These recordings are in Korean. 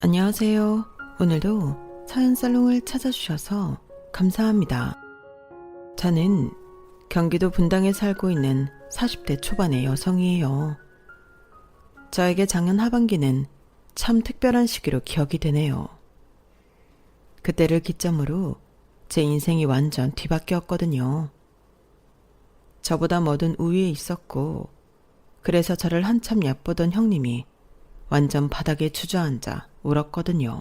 안녕하세요. 오늘도 사연살롱을 찾아주셔서 감사합니다. 저는 경기도 분당에 살고 있는 40대 초반의 여성이에요. 저에게 작년 하반기는 참 특별한 시기로 기억이 되네요. 그때를 기점으로 제 인생이 완전 뒤바뀌었거든요. 저보다 뭐든 우위에 있었고, 그래서 저를 한참 얕보던 형님이 완전 바닥에 주저앉아 울었거든요.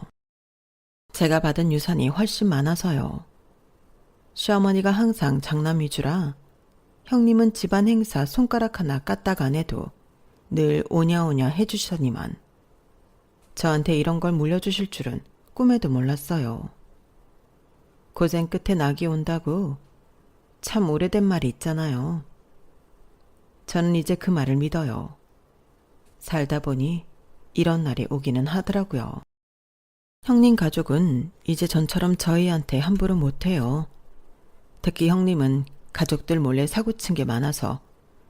제가 받은 유산이 훨씬 많아서요. 시어머니가 항상 장남 위주라 형님은 집안 행사 손가락 하나 까딱 안 해도 늘 오냐오냐 해주시더니만 저한테 이런 걸 물려주실 줄은 꿈에도 몰랐어요. 고생 끝에 낙이 온다고 참 오래된 말이 있잖아요. 저는 이제 그 말을 믿어요. 살다 보니 이런 날이 오기는 하더라고요. 형님 가족은 이제 전처럼 저희한테 함부로 못해요. 특히 형님은 가족들 몰래 사고친 게 많아서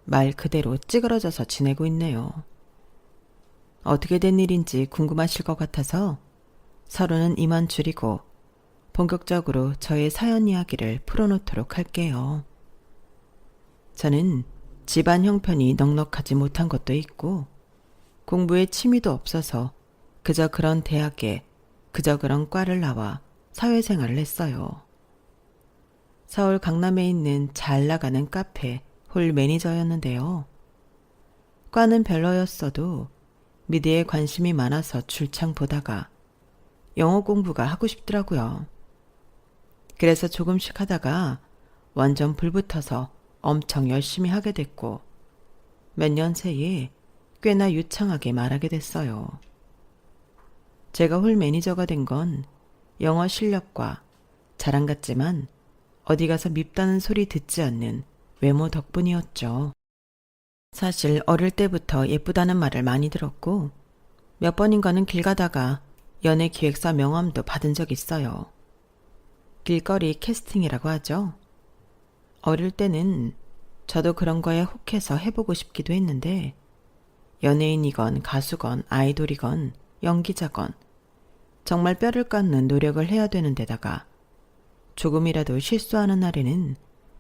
말 그대로 찌그러져서 지내고 있네요. 어떻게 된 일인지 궁금하실 것 같아서 서로는 이만 줄이고 본격적으로 저의 사연 이야기를 풀어놓도록 할게요. 저는 집안 형편이 넉넉하지 못한 것도 있고 공부에 취미도 없어서 그저 그런 대학에 그저 그런 과를 나와 사회생활을 했어요. 서울 강남에 있는 잘 나가는 카페 홀 매니저였는데요. 과는 별로였어도 미디어에 관심이 많아서 줄창 보다가 영어 공부가 하고 싶더라고요. 그래서 조금씩 하다가 완전 불붙어서 엄청 열심히 하게 됐고 몇 년 새에 꽤나 유창하게 말하게 됐어요. 제가 홀 매니저가 된 건 영어 실력과 자랑 같지만 어디 가서 밉다는 소리 듣지 않는 외모 덕분이었죠. 사실 어릴 때부터 예쁘다는 말을 많이 들었고 몇 번인가는 길 가다가 연예 기획사 명함도 받은 적 있어요. 길거리 캐스팅이라고 하죠. 어릴 때는 저도 그런 거에 혹해서 해보고 싶기도 했는데 연예인이건 가수건 아이돌이건 연기자건 정말 뼈를 깎는 노력을 해야 되는 데다가 조금이라도 실수하는 날에는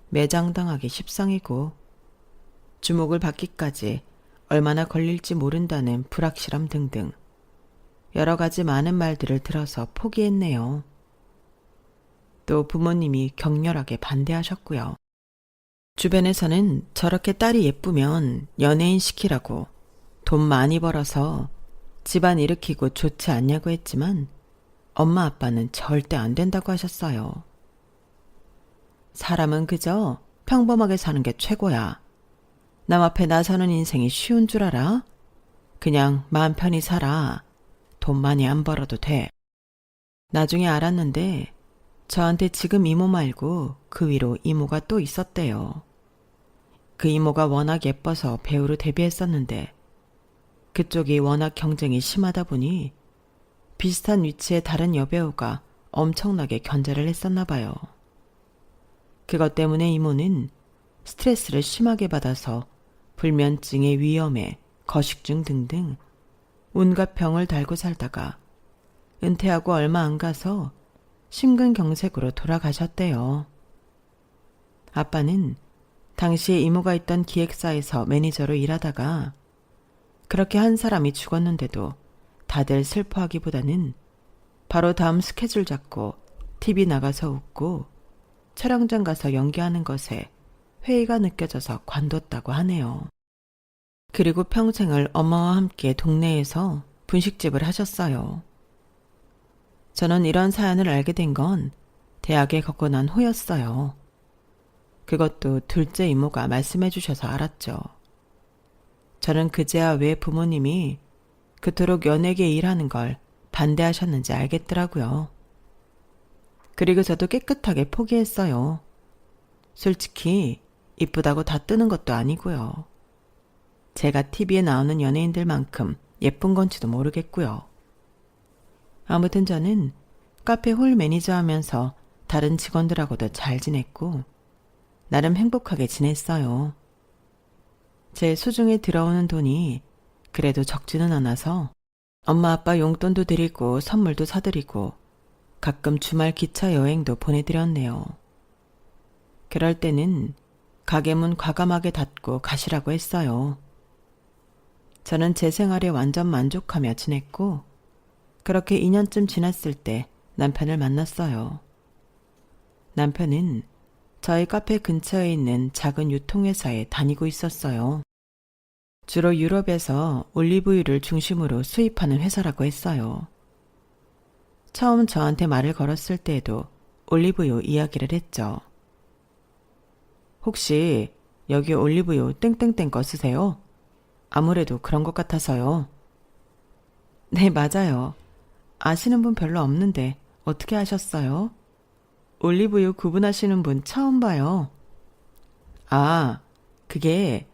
매장당하기 십상이고 주목을 받기까지 얼마나 걸릴지 모른다는 불확실함 등등 여러 가지 많은 말들을 들어서 포기했네요. 또 부모님이 격렬하게 반대하셨고요. 주변에서는 저렇게 딸이 예쁘면 연예인 시키라고 돈 많이 벌어서 집안 일으키고 좋지 않냐고 했지만 엄마 아빠는 절대 안 된다고 하셨어요. 사람은 그저 평범하게 사는 게 최고야. 남 앞에 나서는 인생이 쉬운 줄 알아? 그냥 마음 편히 살아. 돈 많이 안 벌어도 돼. 나중에 알았는데 저한테 지금 이모 말고 그 위로 이모가 또 있었대요. 그 이모가 워낙 예뻐서 배우로 데뷔했었는데 그쪽이 워낙 경쟁이 심하다 보니 비슷한 위치의 다른 여배우가 엄청나게 견제를 했었나 봐요. 그것 때문에 이모는 스트레스를 심하게 받아서 불면증의 위험에 거식증 등등 온갖 병을 달고 살다가 은퇴하고 얼마 안 가서 심근경색으로 돌아가셨대요. 아빠는 당시에 이모가 있던 기획사에서 매니저로 일하다가 그렇게 한 사람이 죽었는데도 다들 슬퍼하기보다는 바로 다음 스케줄 잡고 TV 나가서 웃고 촬영장 가서 연기하는 것에 회의가 느껴져서 관뒀다고 하네요. 그리고 평생을 엄마와 함께 동네에서 분식집을 하셨어요. 저는 이런 사연을 알게 된 건 대학에 걷고 난 후였어요. 그것도 둘째 이모가 말씀해 주셔서 알았죠. 저는 그제야 왜 부모님이 그토록 연예계 일하는 걸 반대하셨는지 알겠더라고요. 그리고 저도 깨끗하게 포기했어요. 솔직히 이쁘다고 다 뜨는 것도 아니고요. 제가 TV에 나오는 연예인들만큼 예쁜 건지도 모르겠고요. 아무튼 저는 카페 홀 매니저 하면서 다른 직원들하고도 잘 지냈고 나름 행복하게 지냈어요. 제 수중에 들어오는 돈이 그래도 적지는 않아서 엄마 아빠 용돈도 드리고 선물도 사드리고 가끔 주말 기차 여행도 보내드렸네요. 그럴 때는 가게 문 과감하게 닫고 가시라고 했어요. 저는 제 생활에 완전 만족하며 지냈고 그렇게 2년쯤 지났을 때 남편을 만났어요. 남편은 저희 카페 근처에 있는 작은 유통회사에 다니고 있었어요. 주로 유럽에서 올리브유를 중심으로 수입하는 회사라고 했어요. 처음 저한테 말을 걸었을 때에도 올리브유 이야기를 했죠. 혹시 여기 올리브유 땡땡땡 거 쓰세요? 아무래도 그런 것 같아서요. 네, 맞아요. 아시는 분 별로 없는데 어떻게 아셨어요? 올리브유 구분하시는 분 처음 봐요. 아, 그게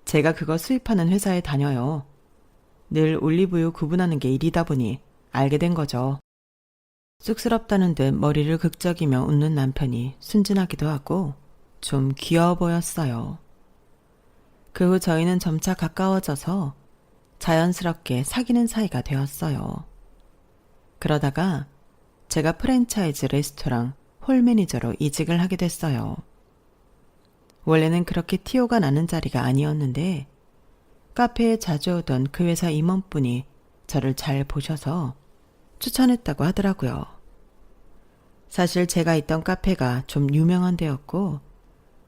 제가 그거 수입하는 회사에 다녀요. 늘 올리브유 구분하는 게 일이다 보니 알게 된 거죠. 쑥스럽다는 듯 머리를 극적이며 웃는 남편이 순진하기도 하고 좀 귀여워 보였어요. 그 후 저희는 점차 가까워져서 자연스럽게 사귀는 사이가 되었어요. 그러다가 제가 프랜차이즈 레스토랑 홀 매니저로 이직을 하게 됐어요. 원래는 그렇게 티오가 나는 자리가 아니었는데 카페에 자주 오던 그 회사 임원분이 저를 잘 보셔서 추천했다고 하더라고요. 사실 제가 있던 카페가 좀 유명한 데였고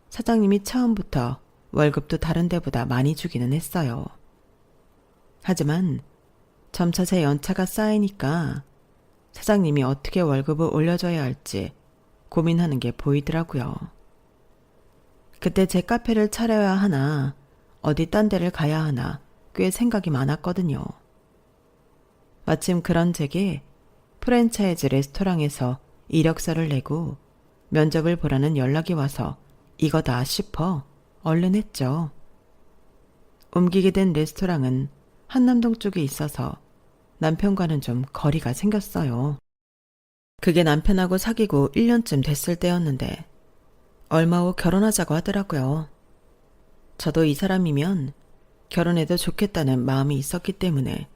사장님이 처음부터 월급도 다른 데보다 많이 주기는 했어요. 하지만 점차 제 연차가 쌓이니까 사장님이 어떻게 월급을 올려줘야 할지 고민하는 게 보이더라고요. 그때 제 카페를 차려야 하나 어디 딴 데를 가야 하나 꽤 생각이 많았거든요. 마침 그런 제게 프랜차이즈 레스토랑에서 이력서를 내고 면접을 보라는 연락이 와서 이거다 싶어 얼른 했죠. 옮기게 된 레스토랑은 한남동 쪽에 있어서 남편과는 좀 거리가 생겼어요. 그게 남편하고 사귀고 1년쯤 됐을 때였는데 얼마 후 결혼하자고 하더라고요. 저도 이 사람이면 결혼해도 좋겠다는 마음이 있었기 때문에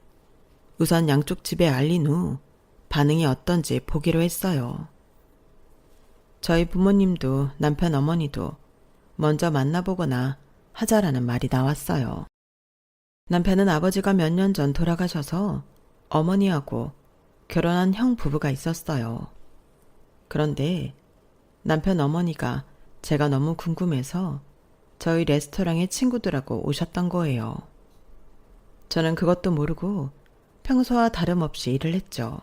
우선 양쪽 집에 알린 후 반응이 어떤지 보기로 했어요. 저희 부모님도 남편 어머니도 먼저 만나보거나 하자라는 말이 나왔어요. 남편은 아버지가 몇 년 전 돌아가셔서 어머니하고 결혼한 형 부부가 있었어요. 그런데 남편 어머니가 제가 너무 궁금해서 저희 레스토랑에 친구들하고 오셨던 거예요. 저는 그것도 모르고 평소와 다름없이 일을 했죠.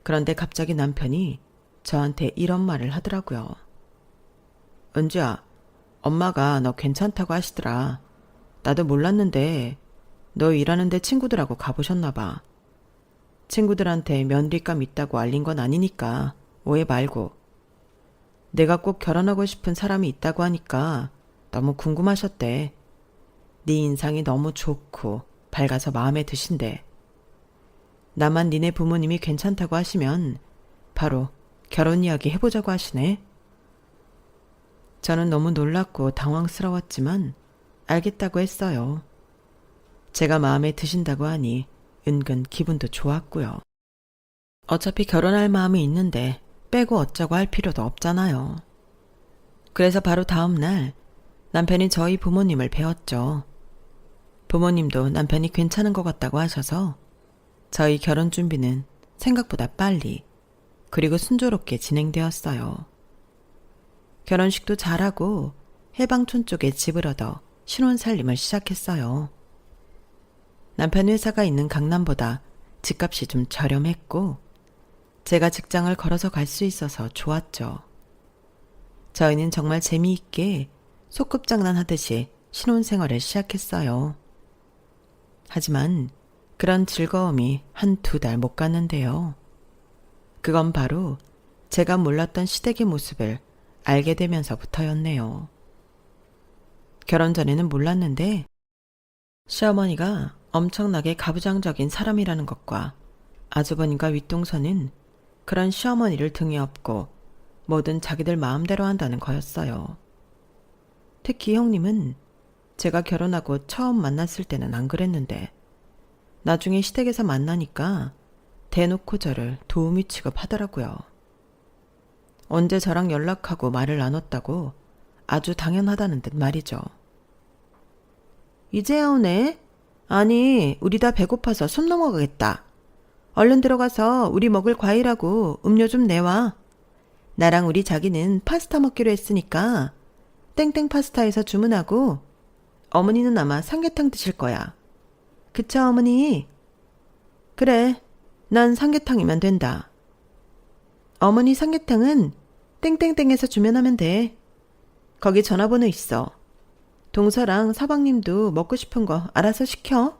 그런데 갑자기 남편이 저한테 이런 말을 하더라고요. 은주야, 엄마가 너 괜찮다고 하시더라. 나도 몰랐는데 너 일하는데 친구들하고 가보셨나 봐. 친구들한테 며느리감 있다고 알린 건 아니니까 오해 말고. 내가 꼭 결혼하고 싶은 사람이 있다고 하니까 너무 궁금하셨대. 네 인상이 너무 좋고 밝아서 마음에 드신대. 나만 니네 부모님이 괜찮다고 하시면 바로 결혼 이야기 해보자고 하시네. 저는 너무 놀랐고 당황스러웠지만 알겠다고 했어요. 제가 마음에 드신다고 하니 은근 기분도 좋았고요. 어차피 결혼할 마음이 있는데 빼고 어쩌고 할 필요도 없잖아요. 그래서 바로 다음 날 남편이 저희 부모님을 뵈었죠. 부모님도 남편이 괜찮은 것 같다고 하셔서 저희 결혼 준비는 생각보다 빨리 그리고 순조롭게 진행되었어요. 결혼식도 잘하고 해방촌 쪽에 집을 얻어 신혼살림을 시작했어요. 남편 회사가 있는 강남보다 집값이 좀 저렴했고 제가 직장을 걸어서 갈 수 있어서 좋았죠. 저희는 정말 재미있게 소꿉장난하듯이 신혼생활을 시작했어요. 하지만 그런 즐거움이 한두 달 못 갔는데요. 그건 바로 제가 몰랐던 시댁의 모습을 알게 되면서부터였네요. 결혼 전에는 몰랐는데 시어머니가 엄청나게 가부장적인 사람이라는 것과 아주버님과 윗동서는 그런 시어머니를 등에 업고 뭐든 자기들 마음대로 한다는 거였어요. 특히 형님은 제가 결혼하고 처음 만났을 때는 안 그랬는데 나중에 시댁에서 만나니까 대놓고 저를 도우미 취급하더라고요. 언제 저랑 연락하고 말을 나눴다고 아주 당연하다는 듯 말이죠. 이제야 오네? 아니, 우리 다 배고파서 숨 넘어가겠다. 얼른 들어가서 우리 먹을 과일하고 음료 좀 내와. 나랑 우리 자기는 파스타 먹기로 했으니까 땡땡 파스타에서 주문하고 어머니는 아마 삼계탕 드실 거야. 그쵸, 어머니? 그래, 난 삼계탕이면 된다. 어머니 삼계탕은 땡땡땡에서 주문하면 돼. 거기 전화번호 있어. 동서랑 사방님도 먹고 싶은 거 알아서 시켜.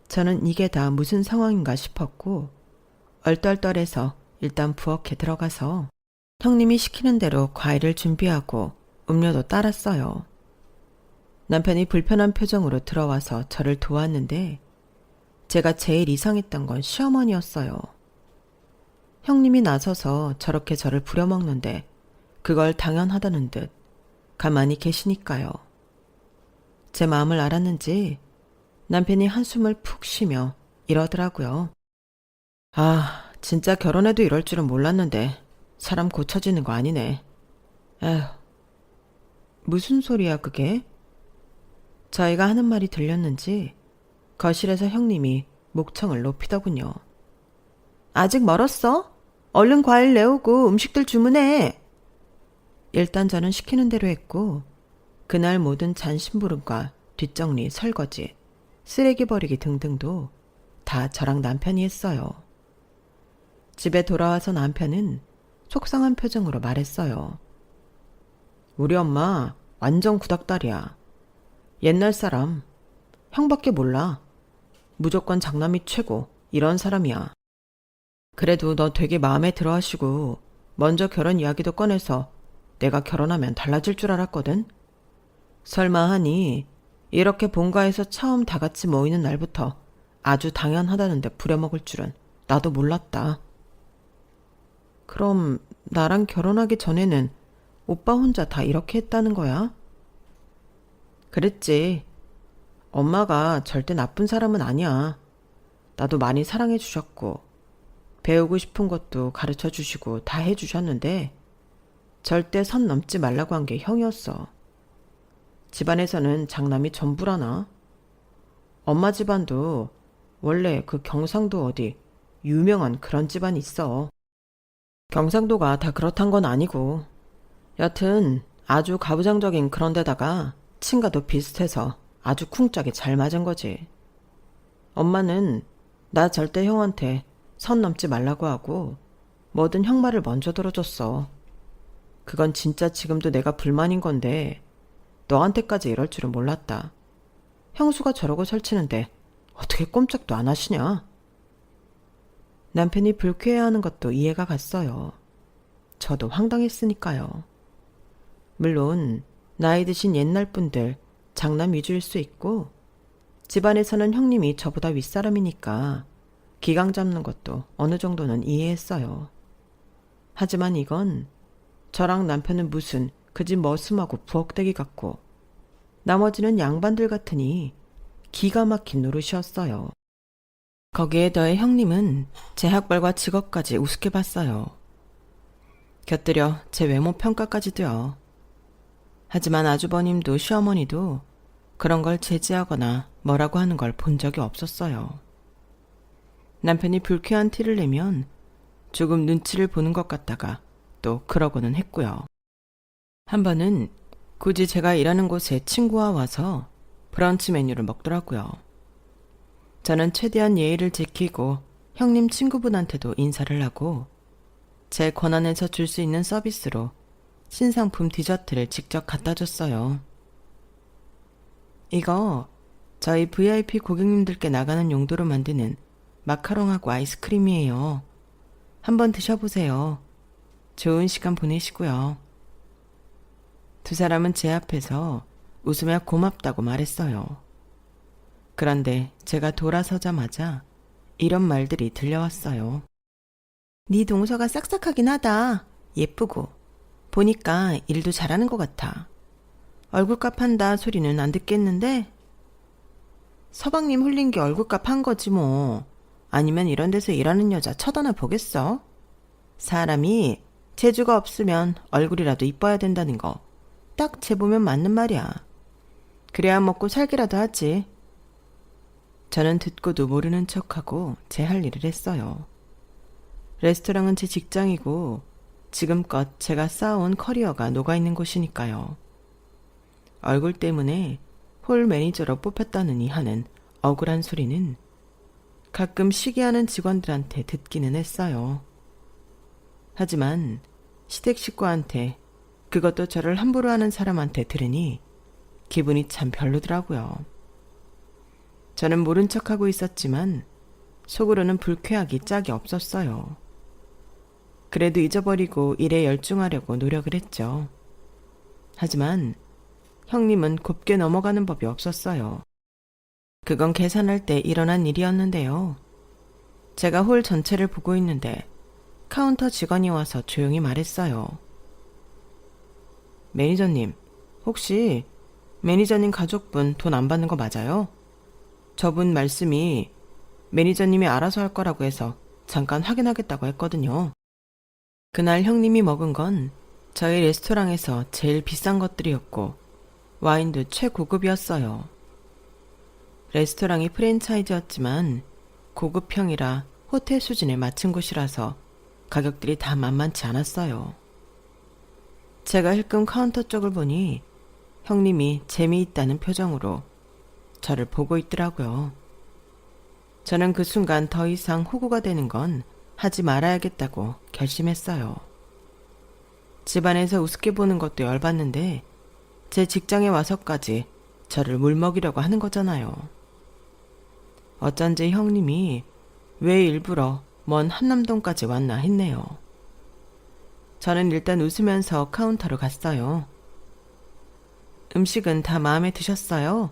저는 이게 다 무슨 상황인가 싶었고 얼떨떨해서 일단 부엌에 들어가서 형님이 시키는 대로 과일을 준비하고 음료도 따랐어요. 남편이 불편한 표정으로 들어와서 저를 도왔는데 제가 제일 이상했던 건 시어머니였어요. 형님이 나서서 저렇게 저를 부려먹는데 그걸 당연하다는 듯 가만히 계시니까요. 제 마음을 알았는지 남편이 한숨을 푹 쉬며 이러더라고요. 아, 진짜 결혼해도 이럴 줄은 몰랐는데 사람 고쳐지는 거 아니네. 에휴, 무슨 소리야 그게? 저희가 하는 말이 들렸는지 거실에서 형님이 목청을 높이더군요. 아직 멀었어? 얼른 과일 내오고 음식들 주문해. 일단 저는 시키는 대로 했고 그날 모든 잔심부름과 뒷정리, 설거지, 쓰레기 버리기 등등도 다 저랑 남편이 했어요. 집에 돌아와서 남편은 속상한 표정으로 말했어요. 우리 엄마 완전 구닥다리야. 옛날 사람, 형밖에 몰라. 무조건 장남이 최고, 이런 사람이야. 그래도 너 되게 마음에 들어 하시고 먼저 결혼 이야기도 꺼내서 내가 결혼하면 달라질 줄 알았거든. 설마 하니 이렇게 본가에서 처음 다 같이 모이는 날부터 아주 당연하다는데 부려먹을 줄은 나도 몰랐다. 그럼 나랑 결혼하기 전에는 오빠 혼자 다 이렇게 했다는 거야? 그랬지. 엄마가 절대 나쁜 사람은 아니야. 나도 많이 사랑해 주셨고 배우고 싶은 것도 가르쳐 주시고 다 해 주셨는데 절대 선 넘지 말라고 한 게 형이었어. 집안에서는 장남이 전부라나? 엄마 집안도 원래 그 경상도 어디 유명한 그런 집안이 있어. 경상도가 다 그렇단 건 아니고 여튼 아주 가부장적인 그런 데다가 친가도 비슷해서 아주 쿵짝이 잘 맞은 거지. 엄마는 나 절대 형한테 선 넘지 말라고 하고 뭐든 형 말을 먼저 들어줬어. 그건 진짜 지금도 내가 불만인 건데 너한테까지 이럴 줄은 몰랐다. 형수가 저러고 설치는데 어떻게 꼼짝도 안 하시냐? 남편이 불쾌해하는 것도 이해가 갔어요. 저도 황당했으니까요. 물론 나이 드신 옛날 분들 장남 위주일 수 있고 집안에서는 형님이 저보다 윗사람이니까 기강 잡는 것도 어느 정도는 이해했어요. 하지만 이건 저랑 남편은 무슨 그 집 머슴하고 부엌대기 같고 나머지는 양반들 같으니 기가 막힌 노릇이었어요. 거기에 더해 형님은 제 학벌과 직업까지 우습게 봤어요. 곁들여 제 외모 평가까지도요. 하지만 아주버님도 시어머니도 그런 걸 제지하거나 뭐라고 하는 걸 본 적이 없었어요. 남편이 불쾌한 티를 내면 조금 눈치를 보는 것 같다가 또 그러고는 했고요. 한 번은 굳이 제가 일하는 곳에 친구와 와서 브런치 메뉴를 먹더라고요. 저는 최대한 예의를 지키고 형님 친구분한테도 인사를 하고 제 권한에서 줄 수 있는 서비스로 신상품 디저트를 직접 갖다 줬어요. 이거 저희 VIP 고객님들께 나가는 용도로 만드는 마카롱하고 아이스크림이에요. 한번 드셔보세요. 좋은 시간 보내시고요. 두 사람은 제 앞에서 웃으며 고맙다고 말했어요. 그런데 제가 돌아서자마자 이런 말들이 들려왔어요. 네 동서가 싹싹하긴 하다. 예쁘고 보니까 일도 잘하는 것 같아. 얼굴값 한다 소리는 안 듣겠는데? 서방님 홀린 게 얼굴값 한 거지 뭐. 아니면 이런 데서 일하는 여자 쳐다나 보겠어? 사람이 재주가 없으면 얼굴이라도 이뻐야 된다는 거 딱 재보면 맞는 말이야. 그래야 먹고 살기라도 하지. 저는 듣고도 모르는 척하고 제 할 일을 했어요. 레스토랑은 제 직장이고 지금껏 제가 쌓아온 커리어가 녹아있는 곳이니까요. 얼굴 때문에 홀 매니저로 뽑혔다느니 하는 억울한 소리는 가끔 시기하는 직원들한테 듣기는 했어요. 하지만 시댁 식구한테, 그것도 저를 함부로 하는 사람한테 들으니 기분이 참 별로더라고요. 저는 모른 척하고 있었지만 속으로는 불쾌하기 짝이 없었어요. 그래도 잊어버리고 일에 열중하려고 노력을 했죠. 하지만 형님은 곱게 넘어가는 법이 없었어요. 그건 계산할 때 일어난 일이었는데요. 제가 홀 전체를 보고 있는데 카운터 직원이 와서 조용히 말했어요. 매니저님, 혹시 매니저님 가족분 돈 안 받는 거 맞아요? 저분 말씀이 매니저님이 알아서 할 거라고 해서 잠깐 확인하겠다고 했거든요. 그날 형님이 먹은 건 저희 레스토랑에서 제일 비싼 것들이었고 와인도 최고급이었어요. 레스토랑이 프랜차이즈였지만 고급형이라 호텔 수준에 맞춘 곳이라서 가격들이 다 만만치 않았어요. 제가 힐끔 카운터 쪽을 보니 형님이 재미있다는 표정으로 저를 보고 있더라고요. 저는 그 순간 더 이상 호구가 되는 건 하지 말아야겠다고 결심했어요. 집안에서 우습게 보는 것도 열받는데 제 직장에 와서까지 저를 물먹이려고 하는 거잖아요. 어쩐지 형님이 왜 일부러 먼 한남동까지 왔나 했네요. 저는 일단 웃으면서 카운터로 갔어요. 음식은 다 마음에 드셨어요?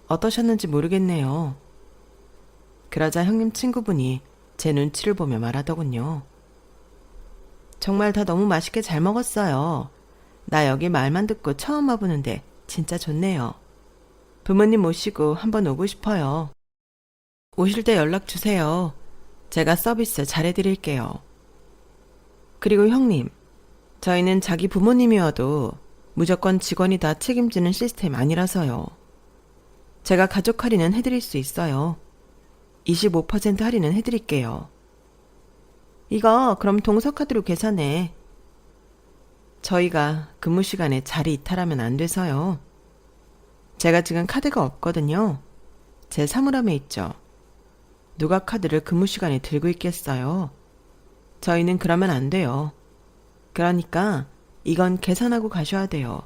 어떠셨는지 모르겠네요. 그러자 형님 친구분이 제 눈치를 보며 말하더군요. 정말 다 너무 맛있게 잘 먹었어요. 나 여기 말만 듣고 처음 와보는데 진짜 좋네요. 부모님 모시고 한번 오고 싶어요. 오실 때 연락 주세요. 제가 서비스 잘해드릴게요. 그리고 형님, 저희는 자기 부모님이 와도 무조건 직원이 다 책임지는 시스템 아니라서요. 제가 가족 할인은 해드릴 수 있어요. 25% 할인은 해드릴게요. 이거 그럼 동서카드로 계산해. 저희가 근무 시간에 자리 이탈하면 안 돼서요. 제가 지금 카드가 없거든요. 제 사물함에 있죠. 누가 카드를 근무 시간에 들고 있겠어요. 저희는 그러면 안 돼요. 그러니까 이건 계산하고 가셔야 돼요.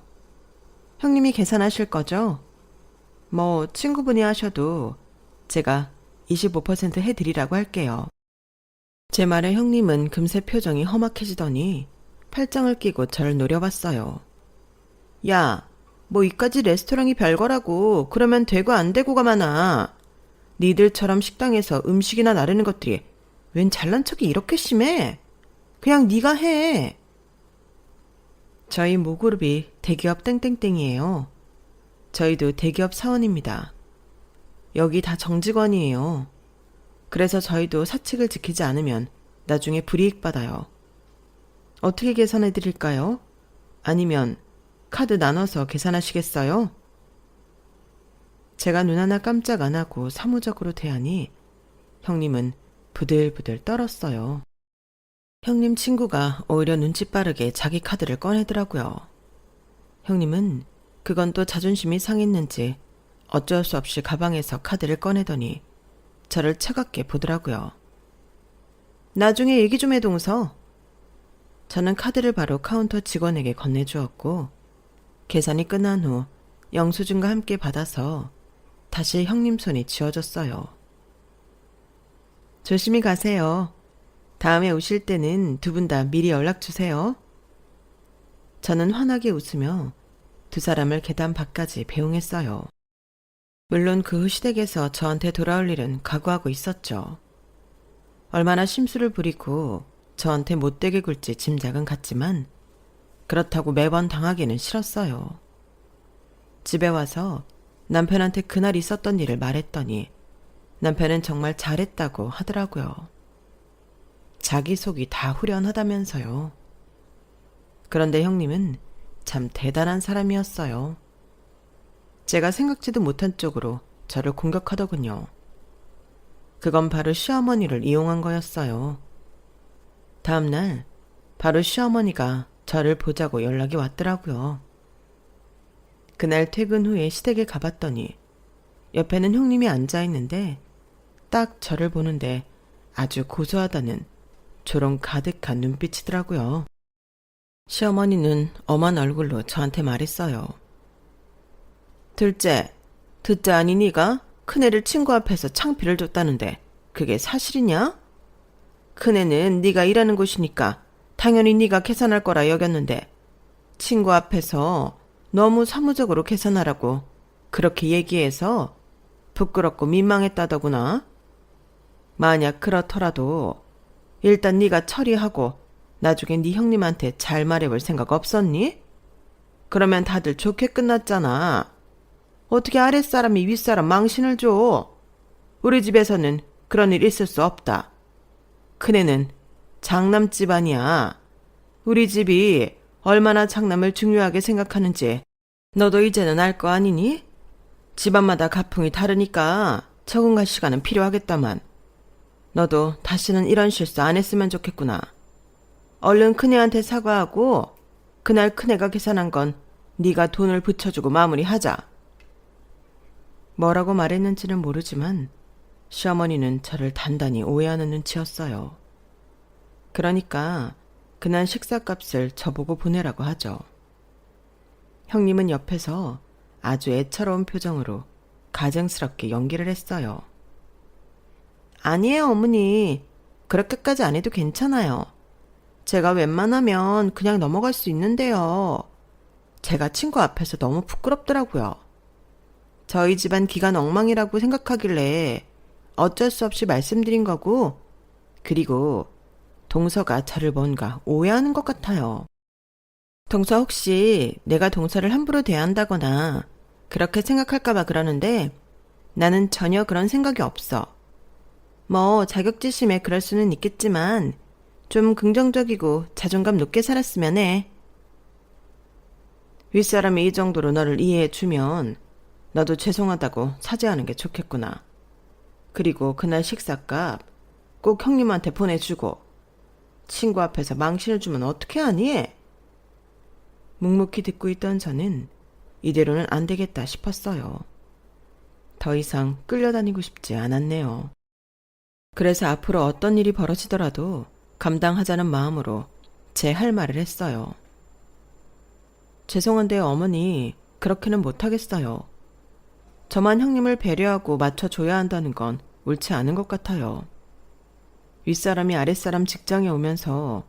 형님이 계산하실 거죠? 뭐 친구분이 하셔도 제가 25% 해드리라고 할게요. 제 말에 형님은 금세 표정이 험악해지더니 팔짱을 끼고 저를 노려봤어요. 야, 뭐 이까지 레스토랑이 별거라고 그러면 되고 안 되고가 많아. 니들처럼 식당에서 음식이나 나르는 것들이 웬 잘난 척이 이렇게 심해? 그냥 네가 해. 저희 모그룹이 대기업 땡땡땡이에요. 저희도 대기업 사원입니다. 여기 다 정직원이에요. 그래서 저희도 사칙을 지키지 않으면 나중에 불이익 받아요. 어떻게 계산해 드릴까요? 아니면 카드 나눠서 계산하시겠어요? 제가 눈 하나 깜짝 안 하고 사무적으로 대하니 형님은 부들부들 떨었어요. 형님 친구가 오히려 눈치 빠르게 자기 카드를 꺼내더라고요. 형님은 그건 또 자존심이 상했는지 어쩔 수 없이 가방에서 카드를 꺼내더니 저를 차갑게 보더라고요. 나중에 얘기 좀 해 동서. 저는 카드를 바로 카운터 직원에게 건네주었고 계산이 끝난 후 영수증과 함께 받아서 다시 형님 손이 쥐어졌어요. 조심히 가세요. 다음에 오실 때는 두 분 다 미리 연락 주세요. 저는 환하게 웃으며 두 사람을 계단 밖까지 배웅했어요. 물론 그 후 시댁에서 저한테 돌아올 일은 각오하고 있었죠. 얼마나 심술을 부리고 저한테 못되게 굴지 짐작은 갔지만 그렇다고 매번 당하기는 싫었어요. 집에 와서 남편한테 그날 있었던 일을 말했더니 남편은 정말 잘했다고 하더라고요. 자기 속이 다 후련하다면서요. 그런데 형님은 참 대단한 사람이었어요. 제가 생각지도 못한 쪽으로 저를 공격하더군요. 그건 바로 시어머니를 이용한 거였어요. 다음날 바로 시어머니가 저를 보자고 연락이 왔더라고요. 그날 퇴근 후에 시댁에 가봤더니 옆에는 형님이 앉아있는데 딱 저를 보는데 아주 고소하다는 조롱 가득한 눈빛이더라고요. 시어머니는 엄한 얼굴로 저한테 말했어요. 둘째 아니 네가 큰애를 친구 앞에서 창피를 줬다는데 그게 사실이냐? 큰애는 네가 일하는 곳이니까 당연히 네가 계산할 거라 여겼는데 친구 앞에서 너무 사무적으로 계산하라고 그렇게 얘기해서 부끄럽고 민망했다더구나. 만약 그렇더라도 일단 네가 처리하고 나중에 네 형님한테 잘 말해볼 생각 없었니? 그러면 다들 좋게 끝났잖아. 어떻게 아랫사람이 윗사람 망신을 줘? 우리 집에서는 그런 일 있을 수 없다. 큰애는 장남 집안이야. 우리 집이 얼마나 장남을 중요하게 생각하는지 너도 이제는 알 거 아니니? 집안마다 가풍이 다르니까 적응할 시간은 필요하겠다만 너도 다시는 이런 실수 안 했으면 좋겠구나. 얼른 큰애한테 사과하고 그날 큰애가 계산한 건 네가 돈을 붙여주고 마무리하자. 뭐라고 말했는지는 모르지만 시어머니는 저를 단단히 오해하는 눈치였어요. 그러니까 그날 식사값을 저보고 보내라고 하죠. 형님은 옆에서 아주 애처로운 표정으로 가증스럽게 연기를 했어요. 아니에요, 어머니. 그렇게까지 안 해도 괜찮아요. 제가 웬만하면 그냥 넘어갈 수 있는데요. 제가 친구 앞에서 너무 부끄럽더라고요. 저희 집안 기간 엉망이라고 생각하길래 어쩔 수 없이 말씀드린 거고, 그리고 동서가 저를 뭔가 오해하는 것 같아요. 동서 혹시 내가 동서를 함부로 대한다거나 그렇게 생각할까봐 그러는데 나는 전혀 그런 생각이 없어. 뭐 자격지심에 그럴 수는 있겠지만 좀 긍정적이고 자존감 높게 살았으면 해. 윗사람이 이 정도로 너를 이해해주면 너도 죄송하다고 사죄하는 게 좋겠구나. 그리고 그날 식사값 꼭 형님한테 보내주고 친구 앞에서 망신을 주면 어떻게 하니? 묵묵히 듣고 있던 저는 이대로는 안 되겠다 싶었어요. 더 이상 끌려다니고 싶지 않았네요. 그래서 앞으로 어떤 일이 벌어지더라도 감당하자는 마음으로 제 할 말을 했어요. 죄송한데 어머니, 그렇게는 못하겠어요. 저만 형님을 배려하고 맞춰줘야 한다는 건 옳지 않은 것 같아요. 윗사람이 아랫사람 직장에 오면서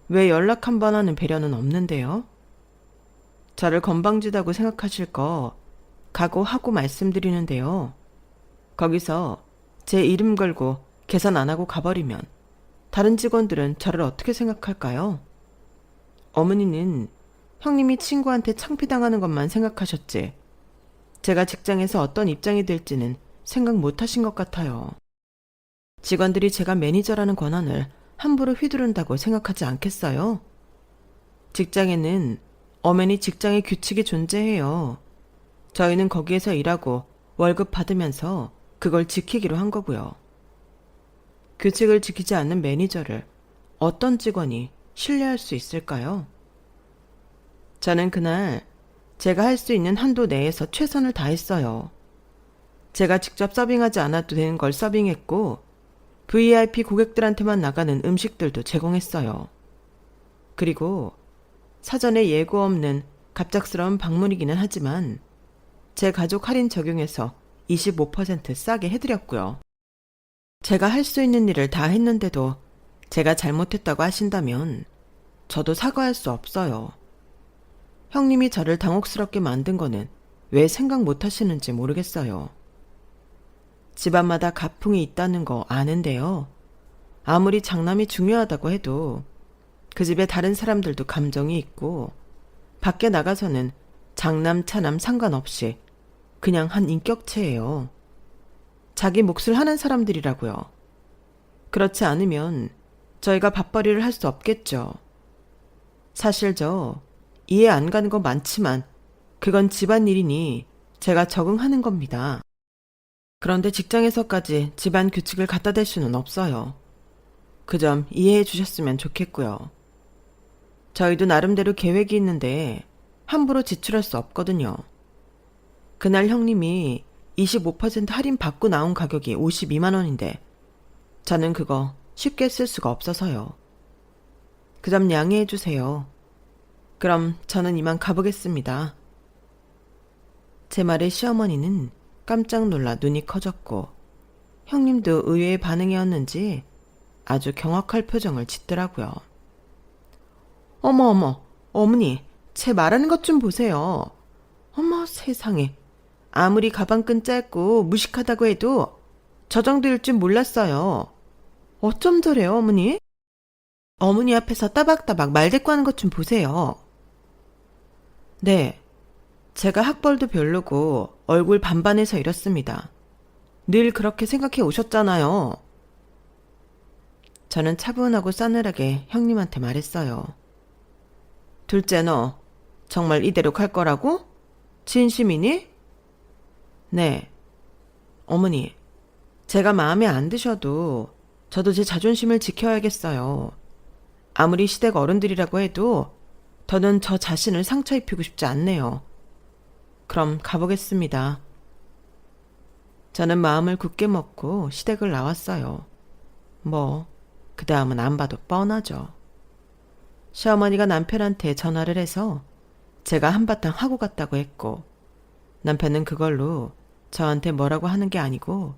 왜 연락 한 번 하는 배려는 없는데요? 저를 건방지다고 생각하실 거 각오하고 말씀드리는데요. 거기서 제 이름 걸고 계산 안 하고 가버리면 다른 직원들은 저를 어떻게 생각할까요? 어머니는 형님이 친구한테 창피당하는 것만 생각하셨지 제가 직장에서 어떤 입장이 될지는 생각 못 하신 것 같아요. 직원들이 제가 매니저라는 권한을 함부로 휘두른다고 생각하지 않겠어요? 직장에는 엄연히 직장의 규칙이 존재해요. 저희는 거기에서 일하고 월급 받으면서 그걸 지키기로 한 거고요. 규칙을 지키지 않는 매니저를 어떤 직원이 신뢰할 수 있을까요? 저는 그날 제가 할 수 있는 한도 내에서 최선을 다했어요. 제가 직접 서빙하지 않아도 되는 걸 서빙했고 VIP 고객들한테만 나가는 음식들도 제공했어요. 그리고 사전에 예고 없는 갑작스러운 방문이기는 하지만 제 가족 할인 적용해서 25% 싸게 해드렸고요. 제가 할 수 있는 일을 다 했는데도 제가 잘못했다고 하신다면 저도 사과할 수 없어요. 형님이 저를 당혹스럽게 만든 거는 왜 생각 못 하시는지 모르겠어요. 집안마다 가풍이 있다는 거 아는데요. 아무리 장남이 중요하다고 해도 그 집에 다른 사람들도 감정이 있고 밖에 나가서는 장남 차남 상관없이 그냥 한 인격체예요. 자기 몫을 하는 사람들이라고요. 그렇지 않으면 저희가 밥벌이를 할 수 없겠죠. 사실 저 이해 안 가는 거 많지만 그건 집안일이니 제가 적응하는 겁니다. 그런데 직장에서까지 집안 규칙을 갖다 댈 수는 없어요. 그 점 이해해 주셨으면 좋겠고요. 저희도 나름대로 계획이 있는데 함부로 지출할 수 없거든요. 그날 형님이 25% 할인 받고 나온 가격이 52만 원인데 저는 그거 쉽게 쓸 수가 없어서요. 그 점 양해해 주세요. 그럼 저는 이만 가보겠습니다. 제 말에 시어머니는 깜짝 놀라 눈이 커졌고 형님도 의외의 반응이었는지 아주 경악할 표정을 짓더라고요. 어머, 어머니, 제 말하는 것 좀 보세요. 어머, 세상에. 아무리 가방끈 짧고 무식하다고 해도 저 정도일 줄 몰랐어요. 어쩜 저래요, 어머니? 어머니 앞에서 따박따박 말대꾸하는 것 좀 보세요. 네, 제가 학벌도 별로고 얼굴 반반해서 이렇습니다. 늘 그렇게 생각해 오셨잖아요. 저는 차분하고 싸늘하게 형님한테 말했어요. 둘째 너 정말 이대로 갈 거라고? 진심이니? 네. 어머니, 제가 마음에 안 드셔도 저도 제 자존심을 지켜야겠어요. 아무리 시댁 어른들이라고 해도 더는 저 자신을 상처 입히고 싶지 않네요. 그럼 가보겠습니다. 저는 마음을 굳게 먹고 시댁을 나왔어요. 그 다음은 안 봐도 뻔하죠. 시어머니가 남편한테 전화를 해서 제가 한바탕 하고 갔다고 했고 남편은 그걸로 저한테 뭐라고 하는 게 아니고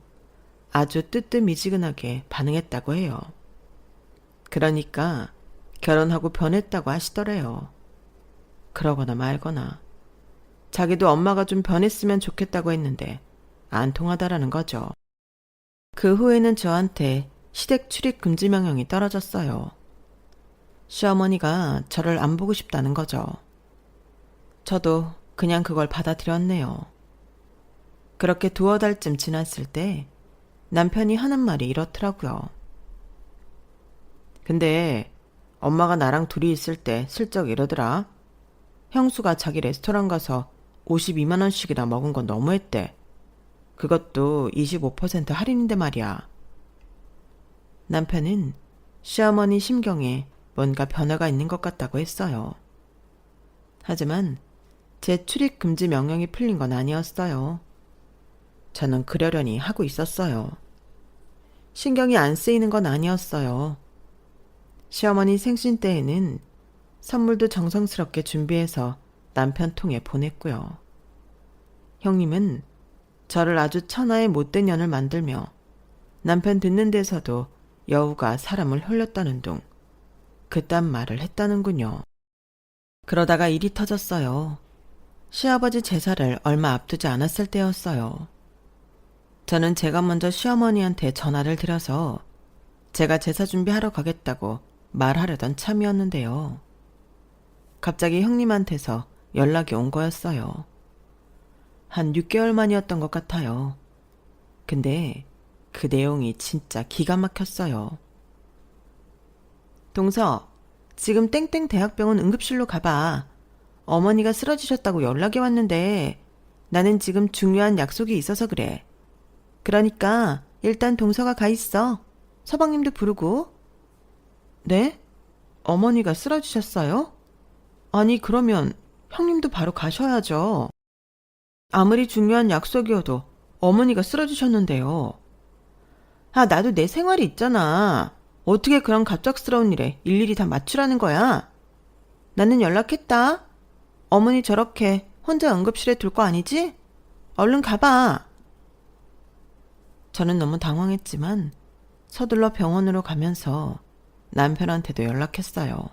아주 뜨뜻미지근하게 반응했다고 해요. 그러니까 결혼하고 변했다고 하시더래요. 그러거나 말거나 자기도 엄마가 좀 변했으면 좋겠다고 했는데 안 통하다라는 거죠. 그 후에는 저한테 시댁 출입 금지 명령이 떨어졌어요. 시어머니가 저를 안 보고 싶다는 거죠. 저도 그냥 그걸 받아들였네요. 그렇게 두어 달쯤 지났을 때 남편이 하는 말이 이렇더라고요. 근데 엄마가 나랑 둘이 있을 때 슬쩍 이러더라. 형수가 자기 레스토랑 가서 52만 원씩이나 먹은 건 너무했대. 그것도 25% 할인인데 말이야. 남편은 시어머니 심경에 뭔가 변화가 있는 것 같다고 했어요. 하지만 제 출입 금지 명령이 풀린 건 아니었어요. 저는 그러려니 하고 있었어요. 신경이 안 쓰이는 건 아니었어요. 시어머니 생신 때에는 선물도 정성스럽게 준비해서 남편 통에 보냈고요. 형님은 저를 아주 천하의 못된 년을 만들며 남편 듣는 데서도 여우가 사람을 홀렸다는 둥 그딴 말을 했다는군요. 그러다가 일이 터졌어요. 시아버지 제사를 얼마 앞두지 않았을 때였어요. 저는 제가 먼저 시어머니한테 전화를 드려서 제가 제사 준비하러 가겠다고 말하려던 참이었는데요. 갑자기 형님한테서 연락이 온 거였어요. 한 6개월 만이었던 것 같아요. 근데 그 내용이 진짜 기가 막혔어요. 동서, 지금 땡땡 대학병원 응급실로 가봐. 어머니가 쓰러지셨다고 연락이 왔는데 나는 지금 중요한 약속이 있어서 그래. 그러니까 일단 동서가 가 있어. 서방님도 부르고. 네? 어머니가 쓰러지셨어요? 아니 그러면 형님도 바로 가셔야죠. 아무리 중요한 약속이어도 어머니가 쓰러지셨는데요. 아, 나도 내 생활이 있잖아. 어떻게 그런 갑작스러운 일에 일일이 다 맞추라는 거야? 나는 연락했다. 어머니 저렇게 혼자 응급실에 둘 거 아니지? 얼른 가봐. 저는 너무 당황했지만 서둘러 병원으로 가면서 남편한테도 연락했어요.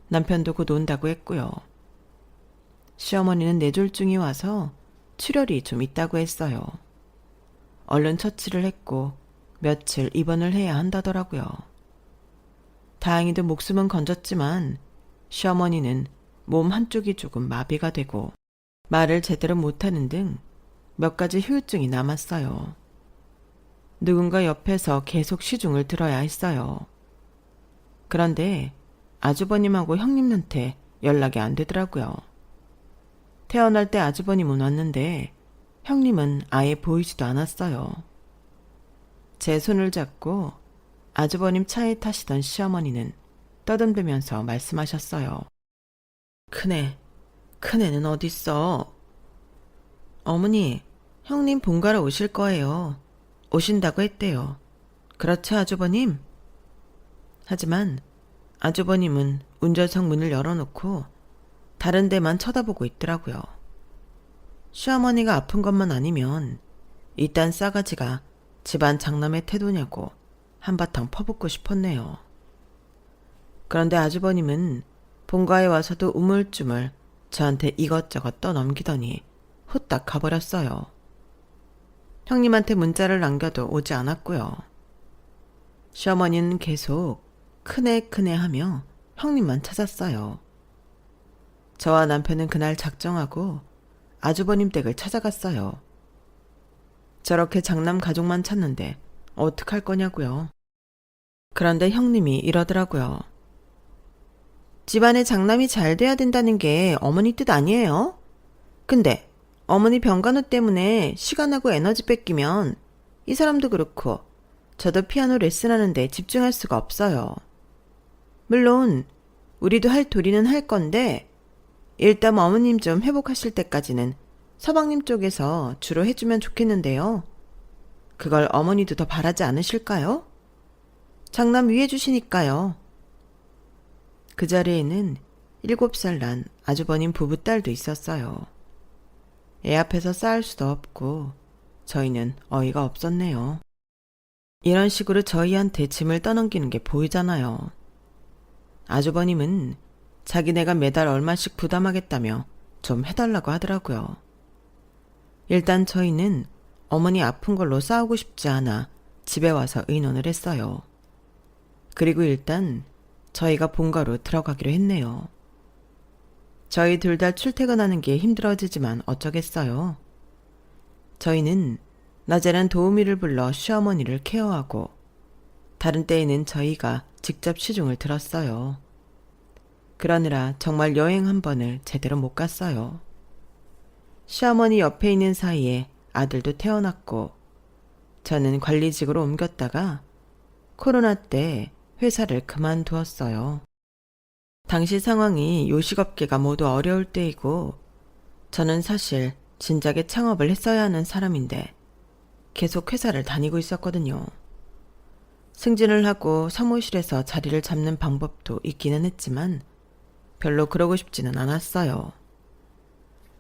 남편도 곧 온다고 했고요. 시어머니는 뇌졸중이 와서 출혈이 좀 있다고 했어요. 얼른 처치를 했고 며칠 입원을 해야 한다더라고요. 다행히도 목숨은 건졌지만 시어머니는 몸 한쪽이 조금 마비가 되고 말을 제대로 못하는 등 몇 가지 후유증이 남았어요. 누군가 옆에서 계속 시중을 들어야 했어요. 그런데 아주버님하고 형님한테 연락이 안 되더라고요. 태어날 때 아주버님은 왔는데 형님은 아예 보이지도 않았어요. 제 손을 잡고 아주버님 차에 타시던 시어머니는 떠듬으면서 말씀하셨어요. 큰애는 어딨어? 어머니, 형님 본가로 오실 거예요. 오신다고 했대요. 그렇죠, 아주버님? 하지만 아주버님은 운전석 문을 열어놓고 다른 데만 쳐다보고 있더라고요. 시어머니가 아픈 것만 아니면 이딴 싸가지가 집안 장남의 태도냐고 한바탕 퍼붓고 싶었네요. 그런데 아주버님은 본가에 와서도 우물쭈물 저한테 이것저것 떠넘기더니 후딱 가버렸어요. 형님한테 문자를 남겨도 오지 않았고요. 시어머니는 계속 큰애 하며 형님만 찾았어요. 저와 남편은 그날 작정하고 아주버님 댁을 찾아갔어요. 저렇게 장남 가족만 찾는데 어떡할 거냐고요. 그런데 형님이 이러더라고요. 집안에 장남이 잘 돼야 된다는 게 어머니 뜻 아니에요? 근데 어머니 병간호 때문에 시간하고 에너지 뺏기면 이 사람도 그렇고 저도 피아노 레슨하는데 집중할 수가 없어요. 물론 우리도 할 도리는 할 건데 일단 어머님 좀 회복하실 때까지는 서방님 쪽에서 주로 해주면 좋겠는데요. 그걸 어머니도 더 바라지 않으실까요? 장남 위해 주시니까요. 그 자리에는 7살 난 아주버님 부부딸도 있었어요. 애 앞에서 싸울 수도 없고 저희는 어이가 없었네요. 이런 식으로 저희한테 짐을 떠넘기는 게 보이잖아요. 아주버님은 자기네가 매달 얼마씩 부담하겠다며 좀 해달라고 하더라고요. 일단 저희는 어머니 아픈 걸로 싸우고 싶지 않아 집에 와서 의논을 했어요. 그리고 일단 저희가 본가로 들어가기로 했네요. 저희 둘 다 출퇴근하는 게 힘들어지지만 어쩌겠어요. 저희는 낮에는 도우미를 불러 시어머니를 케어하고 다른 때에는 저희가 직접 시중을 들었어요. 그러느라 정말 여행 한 번을 제대로 못 갔어요. 시어머니 옆에 있는 사이에 아들도 태어났고 저는 관리직으로 옮겼다가 코로나 때 회사를 그만두었어요. 당시 상황이 요식업계가 모두 어려울 때이고 저는 사실 진작에 창업을 했어야 하는 사람인데 계속 회사를 다니고 있었거든요. 승진을 하고 사무실에서 자리를 잡는 방법도 있기는 했지만 별로 그러고 싶지는 않았어요.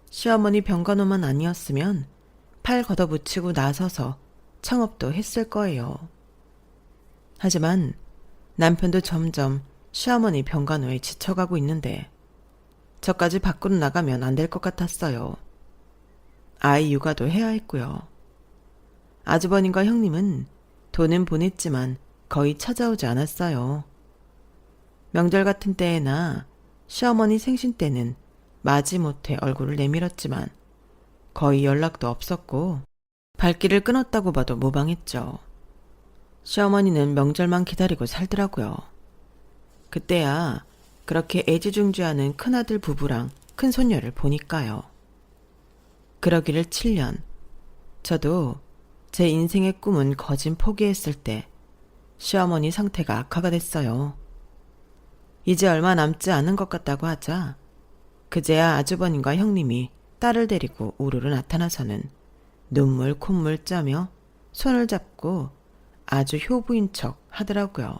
시어머니 병간호만 아니었으면 팔 걷어붙이고 나서서 창업도 했을 거예요. 하지만 남편도 점점 시어머니 병간호에 지쳐가고 있는데 저까지 밖으로 나가면 안 될 것 같았어요. 아이 육아도 해야 했고요. 아주버님과 형님은 돈은 보냈지만 거의 찾아오지 않았어요. 명절 같은 때에나 시어머니 생신 때는 마지못해 얼굴을 내밀었지만 거의 연락도 없었고 발길을 끊었다고 봐도 무방했죠. 시어머니는 명절만 기다리고 살더라고요. 그때야 그렇게 애지중지하는 큰아들 부부랑 큰손녀를 보니까요. 그러기를 7년. 저도 제 인생의 꿈은 거진 포기했을 때 시어머니 상태가 악화가 됐어요. 이제 얼마 남지 않은 것 같다고 하자 그제야 아주버님과 형님이 딸을 데리고 우르르 나타나서는 눈물 콧물 짜며 손을 잡고 아주 효부인 척 하더라고요.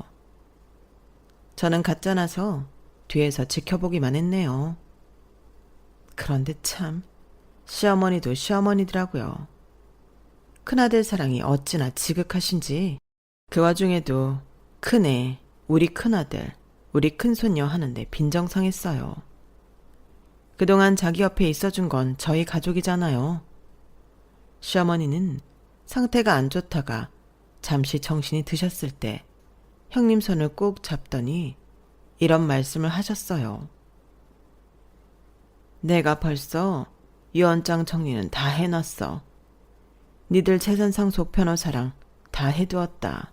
저는 가짜나서 뒤에서 지켜보기만 했네요. 그런데 참 시어머니도 시어머니더라고요. 큰아들 사랑이 어찌나 지극하신지 그 와중에도 큰애, 우리 큰아들, 우리 큰손녀 하는데 빈정상했어요. 그동안 자기 옆에 있어준 건 저희 가족이잖아요. 시어머니는 상태가 안 좋다가 잠시 정신이 드셨을 때 형님 손을 꼭 잡더니 이런 말씀을 하셨어요. 내가 벌써 유언장 정리는 다 해놨어. 니들 재산 상속 변호사랑 다 해두었다.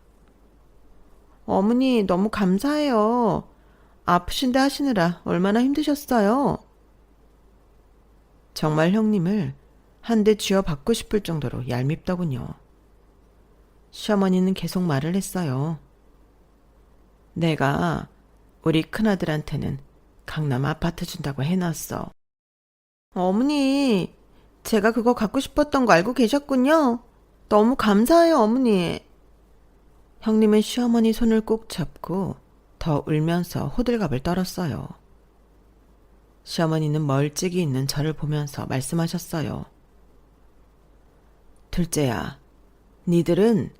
어머니 너무 감사해요. 아프신데 하시느라 얼마나 힘드셨어요. 정말 형님을 한 대 쥐어 받고 싶을 정도로 얄밉더군요. 시어머니는 계속 말을 했어요. 내가 우리 큰아들한테는 강남 아파트 준다고 해놨어. 어머니, 제가 그거 갖고 싶었던 거 알고 계셨군요. 너무 감사해요, 어머니. 형님은 시어머니 손을 꼭 잡고 더 울면서 호들갑을 떨었어요. 시어머니는 멀찍이 있는 저를 보면서 말씀하셨어요. 둘째야, 니들은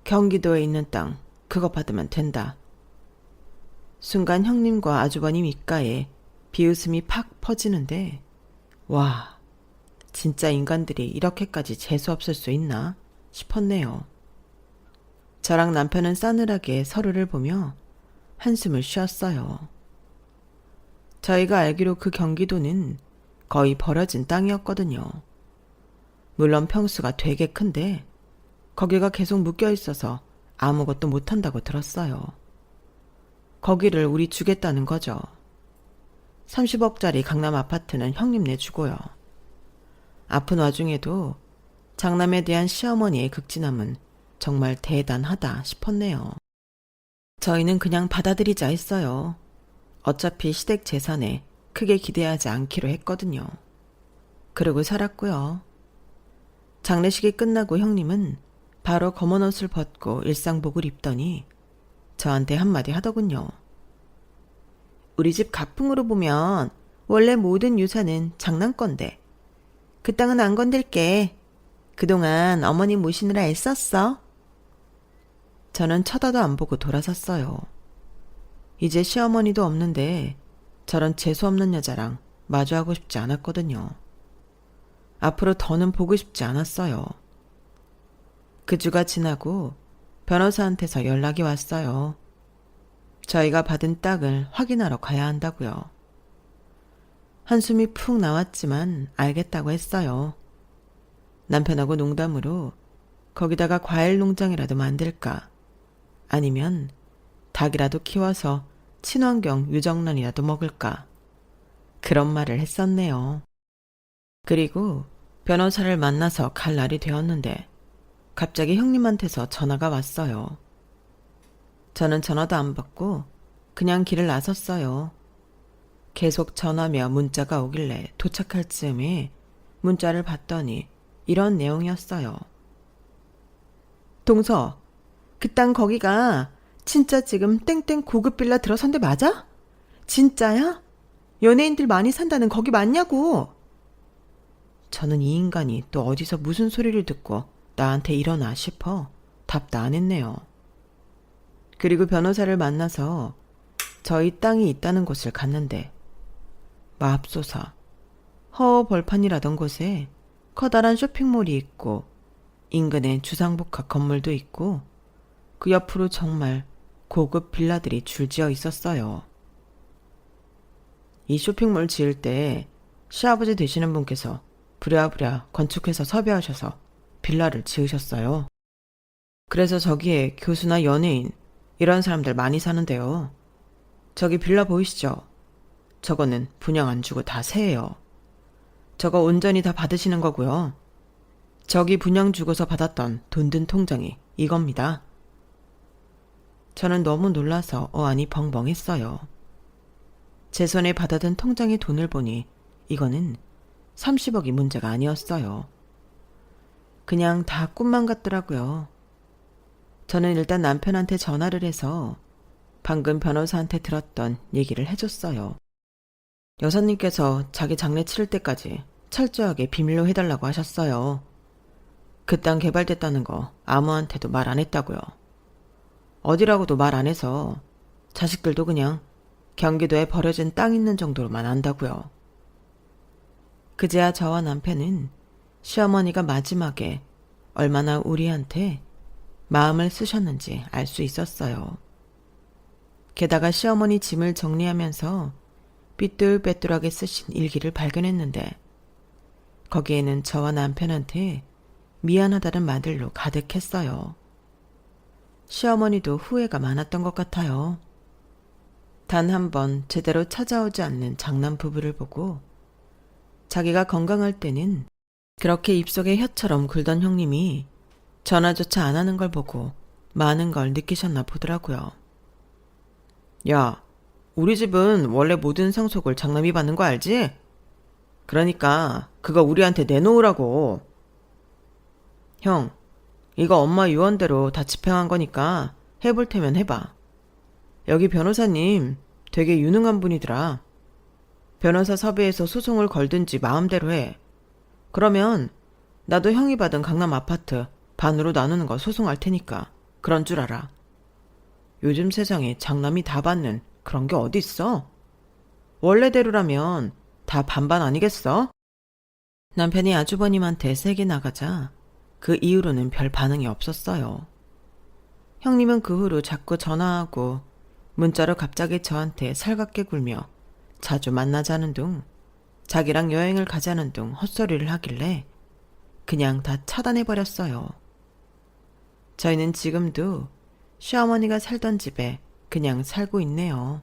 경기도에 있는 땅 그거 받으면 된다. 순간 형님과 아주버님 입가에 비웃음이 팍 퍼지는데 와, 진짜 인간들이 이렇게까지 재수없을 수 있나 싶었네요. 저랑 남편은 싸늘하게 서로를 보며 한숨을 쉬었어요. 저희가 알기로 그 경기도는 거의 버려진 땅이었거든요. 물론 평수가 되게 큰데 거기가 계속 묶여 있어서 아무것도 못한다고 들었어요. 거기를 우리 주겠다는 거죠. 30억짜리 강남 아파트는 형님네 주고요. 아픈 와중에도 장남에 대한 시어머니의 극진함은 정말 대단하다 싶었네요. 저희는 그냥 받아들이자 했어요. 어차피 시댁 재산에 크게 기대하지 않기로 했거든요. 그러고 살았고요. 장례식이 끝나고 형님은 바로 검은 옷을 벗고 일상복을 입더니 저한테 한마디 하더군요. 우리 집 가풍으로 보면 원래 모든 유산은 장남건데 그 땅은 안 건들게. 그동안 어머니 모시느라 애썼어. 저는 쳐다도 안 보고 돌아섰어요. 이제 시어머니도 없는데 저런 재수없는 여자랑 마주하고 싶지 않았거든요. 앞으로 더는 보고 싶지 않았어요. 그 주가 지나고 변호사한테서 연락이 왔어요. 저희가 받은 땅을 확인하러 가야 한다고요. 한숨이 푹 나왔지만 알겠다고 했어요. 남편하고 농담으로 거기다가 과일 농장이라도 만들까 아니면 닭이라도 키워서 친환경 유정란이라도 먹을까 그런 말을 했었네요. 그리고 변호사를 만나서 갈 날이 되었는데 갑자기 형님한테서 전화가 왔어요. 저는 전화도 안 받고 그냥 길을 나섰어요. 계속 전화며 문자가 오길래 도착할 즈음에 문자를 봤더니 이런 내용이었어요. 동서, 그 땅 거기가 진짜 지금 땡땡 고급 빌라 들어선 데 맞아? 진짜야? 연예인들 많이 산다는 거기 맞냐고? 저는 이 인간이 또 어디서 무슨 소리를 듣고 나한테 이러나 싶어 답도 안 했네요. 그리고 변호사를 만나서 저희 땅이 있다는 곳을 갔는데 맙소사 허허 벌판이라던 곳에 커다란 쇼핑몰이 있고 인근에 주상복합 건물도 있고 그 옆으로 정말 고급 빌라들이 줄지어 있었어요. 이 쇼핑몰 지을 때 시아버지 되시는 분께서 부랴부랴 건축회사 섭외하셔서 빌라를 지으셨어요. 그래서 저기에 교수나 연예인 이런 사람들 많이 사는데요. 저기 빌라 보이시죠? 저거는 분양 안 주고 다 세예요. 저거 온전히 다 받으시는 거고요. 저기 분양 주고서 받았던 돈 든 통장이 이겁니다. 저는 너무 놀라서 어안이 벙벙했어요. 제 손에 받아든 통장의 돈을 보니 이거는 30억이 문제가 아니었어요. 그냥 다 꿈만 같더라고요. 저는 일단 남편한테 전화를 해서 방금 변호사한테 들었던 얘기를 해줬어요. 여사님께서 자기 장례 치를 때까지 철저하게 비밀로 해달라고 하셨어요. 그 땅 개발됐다는 거 아무한테도 말 안 했다고요. 어디라고도 말 안 해서 자식들도 그냥 경기도에 버려진 땅 있는 정도로만 안다고요. 그제야 저와 남편은 시어머니가 마지막에 얼마나 우리한테 마음을 쓰셨는지 알 수 있었어요. 게다가 시어머니 짐을 정리하면서 삐뚤빼뚤하게 쓰신 일기를 발견했는데 거기에는 저와 남편한테 미안하다는 말들로 가득했어요. 시어머니도 후회가 많았던 것 같아요. 단 한 번 제대로 찾아오지 않는 장남 부부를 보고 자기가 건강할 때는 그렇게 입속에 혀처럼 굴던 형님이 전화조차 안 하는 걸 보고 많은 걸 느끼셨나 보더라고요. 야, 우리 집은 원래 모든 상속을 장남이 받는 거 알지? 그러니까 그거 우리한테 내놓으라고. 형, 이거 엄마 유언대로 다 집행한 거니까 해볼 테면 해봐. 여기 변호사님 되게 유능한 분이더라. 변호사 섭외해서 소송을 걸든지 마음대로 해. 그러면 나도 형이 받은 강남 아파트 반으로 나누는 거 소송할 테니까 그런 줄 알아. 요즘 세상에 장남이 다 받는 그런 게 어딨어? 원래대로라면 다 반반 아니겠어? 남편이 아주버님한테 세게 나가자 그 이후로는 별 반응이 없었어요. 형님은 그 후로 자꾸 전화하고 문자로 갑자기 저한테 살갑게 굴며 자주 만나자는 둥 자기랑 여행을 가자는 둥 헛소리를 하길래 그냥 다 차단해버렸어요. 저희는 지금도 시어머니가 살던 집에 그냥 살고 있네요.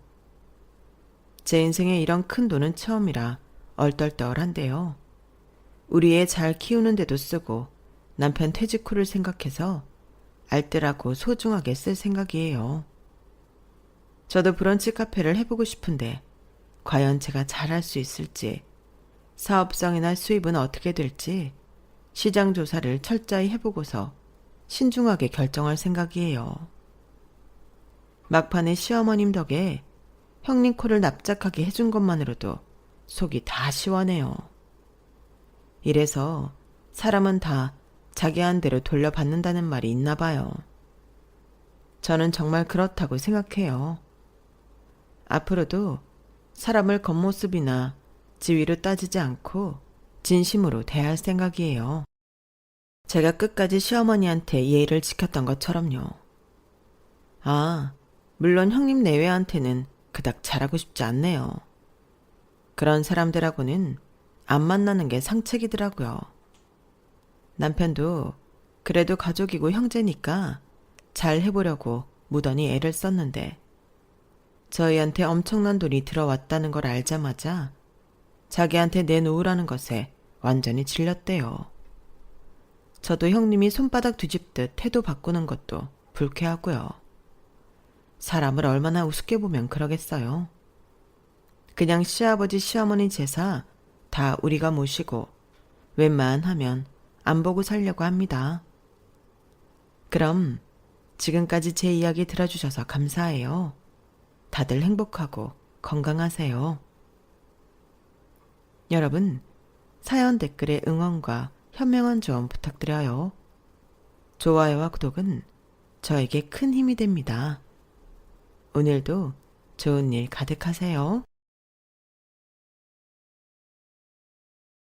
제 인생에 이런 큰 돈은 처음이라 얼떨떨한데요. 우리 애 잘 키우는데도 쓰고 남편 퇴직 후를 생각해서 알뜰하고 소중하게 쓸 생각이에요. 저도 브런치 카페를 해보고 싶은데 과연 제가 잘할 수 있을지, 사업성이나 수입은 어떻게 될지 시장 조사를 철저히 해보고서 신중하게 결정할 생각이에요. 막판에 시어머님 덕에 형님 코를 납작하게 해준 것만으로도 속이 다 시원해요. 이래서 사람은 다 자기 한 대로 돌려받는다는 말이 있나 봐요. 저는 정말 그렇다고 생각해요. 앞으로도 사람을 겉모습이나 지위로 따지지 않고 진심으로 대할 생각이에요. 제가 끝까지 시어머니한테 예의를 지켰던 것처럼요. 아, 물론 형님 내외한테는 그닥 잘하고 싶지 않네요. 그런 사람들하고는 안 만나는 게 상책이더라고요. 남편도 그래도 가족이고 형제니까 잘 해보려고 무던히 애를 썼는데 저희한테 엄청난 돈이 들어왔다는 걸 알자마자 자기한테 내놓으라는 것에 완전히 질렸대요. 저도 형님이 손바닥 뒤집듯 태도 바꾸는 것도 불쾌하고요. 사람을 얼마나 우습게 보면 그러겠어요. 그냥 시아버지 시어머니 제사 다 우리가 모시고 웬만하면 안 보고 살려고 합니다. 그럼 지금까지 제 이야기 들어주셔서 감사해요. 다들 행복하고 건강하세요. 여러분, 사연 댓글에 응원과 현명한 조언 부탁드려요. 좋아요와 구독은 저에게 큰 힘이 됩니다. 오늘도 좋은 일 가득하세요.